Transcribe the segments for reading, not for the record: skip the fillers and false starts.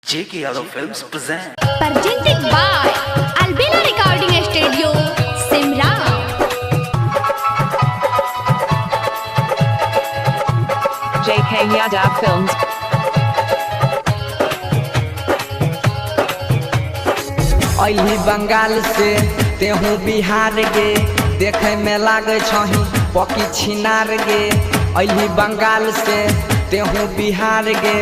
JK Yadav Films present. Presented by Albina Recording Studio, Simra. JK Yadav Films. अली बंगाल से तेहू बिहार गे देखे में लागे छही पकी छिनार गे। अली बंगाल से तेहू बिहार गे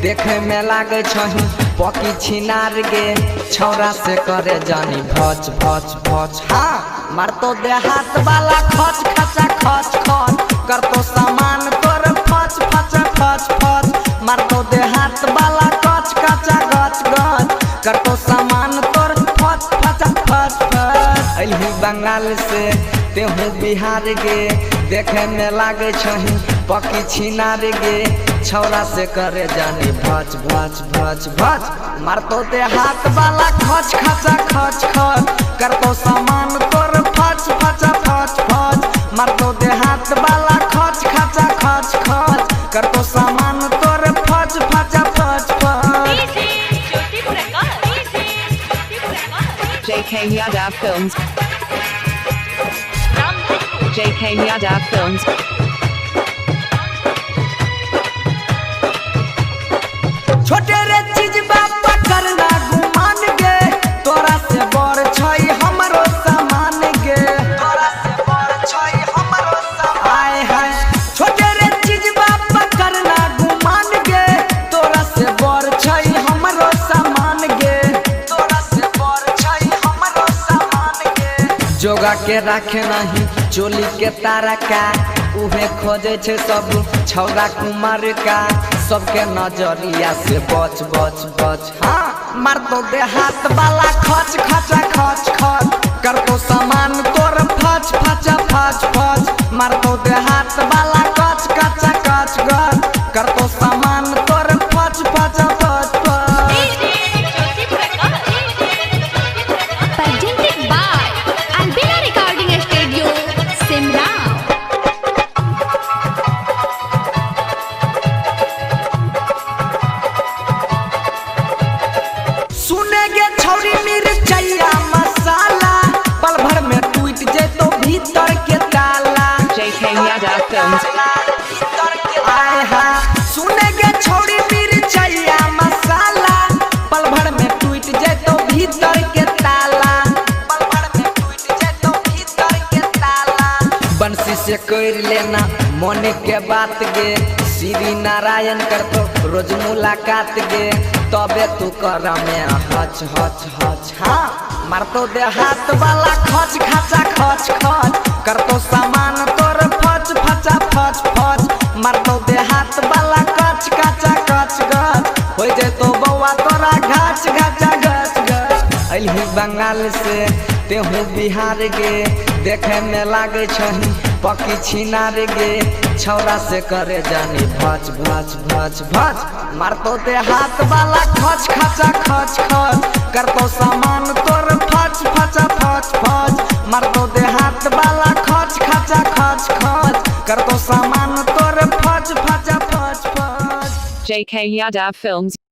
देखे में लागे छही पकी छिनार गे। छौरा से करे जानी भच भच भच हाँ मार तो देहात वाला खच खचा खच खच कर तो सामान तोर फच फच फच फच मार तो देहात वाला कच कचा गच गच कर तो सामान तोर फच फच फच फच। अली बंगाल से तेहू बिहार गे देखे में लागे छही पकी छिनार गे। छौरा से करे जानी भच भच भच भच मार तो देहात वाला खच खचा खच खच कर तो सामान तोर फच फच फच फच मार तो देहात वाला खच खचा खच खच कर तो सामान तोर फच फच फच फच। JK Yadav Films. JK Yadav Films. छोटे रे चीज बापा करना गुमान गे तोरा से बड़ छई हमरो सामान गे तोरा से बड़ छई हमरो सामान आए है। छोटे रे चीज बापा करना गुमान गे तोरा से बड़ छई हमरो सामान गे तोरा से बड़ छई हमरो सामान गे। जोगा के राखे नहीं चोली के तारा का उहे खोजे छे सब छौरा कुमार का सबके नजरिया से बच बच बच हाँ मार तो देहात वाला खच खचा खच खच कर तो सामान तोर फच फच फच फच मार तो देहात वाला कच कचा कच गच कर तो सामान तोर फच फच फच फच। Presented by Albina Recording Studio, Simra. सुनेगे छौरी मिर्चैया मसाला पल भर में टूट जे तो भीतर के ताला। JK Yadav Films. आए हाँ सुनेगे छौरी मिर्चैया मसाला पल भर में टूट जे तो भीतर के ताला पल भर में टूट जे तो भीतर के ताला। बंसी से कर लेना मन के बात गे श्री नारायण कर तो रोज मुलाकात गे तबे तू कर में हच हच हच हाँ मार तो देहात वाला खच खचा खच खच कर तो सामान तोर फच फचा फच फच मार तो देहात वाला कच कचा कच गच हो जे तो बौआ तोरा घाच घाचा गच गच। अली बंगाल से तेहू बिहार गे देखे में लागे छही पकी छिनार गे। छौरा से करे जानी भच भच भच भच मार तो देहात वाला खच खचा खच खच कर तो सामान तोर फच फच फच फच मार तो देहात वाला खच खचा खच खच कर तो सामान तोर फच फच फच फच। JK Yadav Films.